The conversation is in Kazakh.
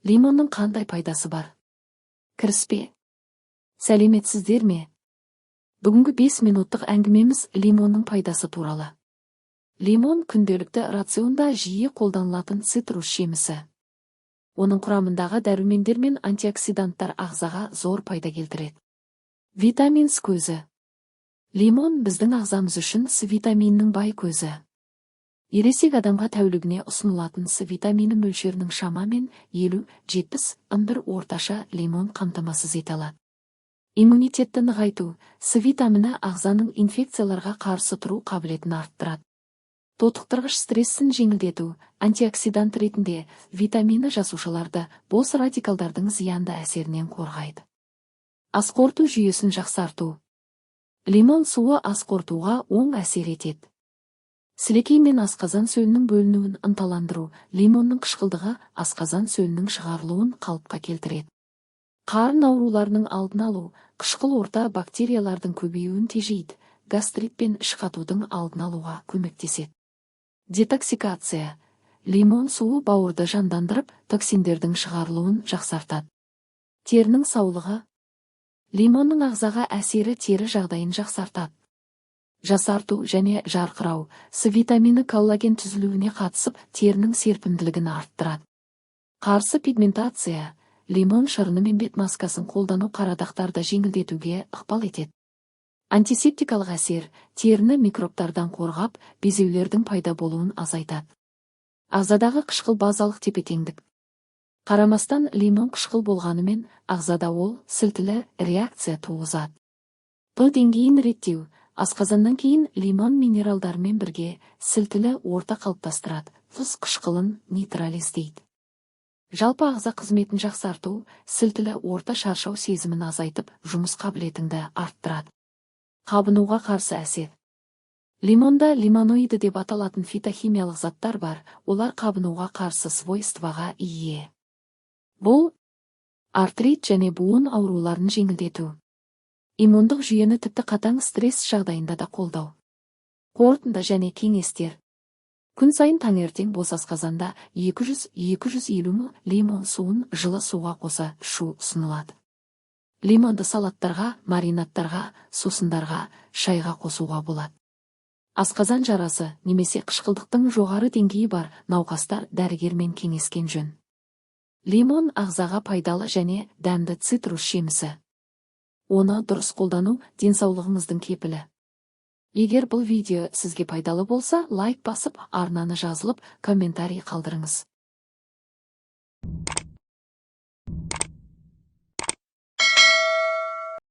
Лимонның қандай пайдасы бар? Кіріспе. Сәлеметсіздер ме? Бүгінгі 5 минуттық әңгімеміз лимонның пайдасы туралы. Лимон күнделікті рационда жиі қолданылатын цитрус жемісі. Оның құрамындағы дәрумендер мен антиоксиданттар ағзаға зор пайда келтіреді. Витамин С көзі. Лимон біздің ағзамыз үшін С витаминінің бай көзі. Ересек адамға тәулігіне ұсынылатын С витамині мөлшерінің шамамен 50-70 орташа лимон қамтамасыз ете алады. Иммунитетті нығайту. С витамині ағзаның инфекцияларға қарсы тұру қабілетін арттырады. Тотықтырғыш стрессін жеңілдету. Антиоксидант ретінде витамині жасушаларды бос радикалдардың зиянды әсерінен қорғайды. Ас қорыту жүйесін жақсарту. Лимон суы ас қорытуға оң әсер етеді. Сілекей мен асқазан сөлінің бөлінуін ынталандыру. Лимонның қышқылдығы асқазан сөлінің шығарылуын қалыпқа келтіреді. Қарын ауруларының алдын алу. Қышқыл орта бактериялардың көбеюін тежейді. Гастрит пен іш қатудың алдын алуға көмектеседі. Детоксикация. Лимон суы бауырды жандандырып, токсиндердің шығарылуын жақсартады. Терінің саулығы. Лимонның ағзаға әсері тері жағдайын жақсартады. Жасарту және жарқырау. С витамині коллаген түзілуіне қатысып, терінің серпімділігін арттырады. Қарсы пигментация. Лимон шырыны мен бет маскасын қолдану қарадақтарды жеңілдетуге ықпал етеді. Антисептикалық әсер. Теріні микробтардан қорғап, безеулердің пайда болуын азайтады. Ағзадағы қышқыл базалық тепе-теңдік. Қарамастан лимон қышқыл болғанымен, ағзада ол сілтілі реакция туғызады. П деңгейін реттеу. Асқазаннан кейін лимон минералдармен бірге сілтілі орта қалыптастырады. Тұз қышқылын нейтрализдейді. Жалпы ағза қызметін жақсарту. Сілтілі орта шаршау сезімін азайтып, жұмыс қабілетіңді арттырады. Қабынуға қарсы әсер. Лимонда лимоноиды деп аталатын фитохимиялық заттар бар, олар қабынуға қарсы свойстваға ие. Бұл артрит және буын ауруларын жеңілдету. Иммундық жүйені тіпті қатаң стресс жағдайында да қолдау. Қорытынды және кеңестер. Күн сайын таңертең бос асқазанда 200-250 мл лимон суын жылы суға қоса ішу ұсынылады. Лимонды салаттарға, маринадтарға, сусындарға, шайға қосуға болады. Асқазан жарасы немесе қышқылдықтың жоғары деңгейі бар науқастар дәрігермен кеңескен жөн. Лимон ағзаға пайдалы және дәмді цитрус жемісі. Оны дұрыс қолдану денсаулығыңыздың кепілі. Егер бұл видео сізге пайдалы болса, лайк басып, арнаны жазылып, комментарий қалдырыңыз.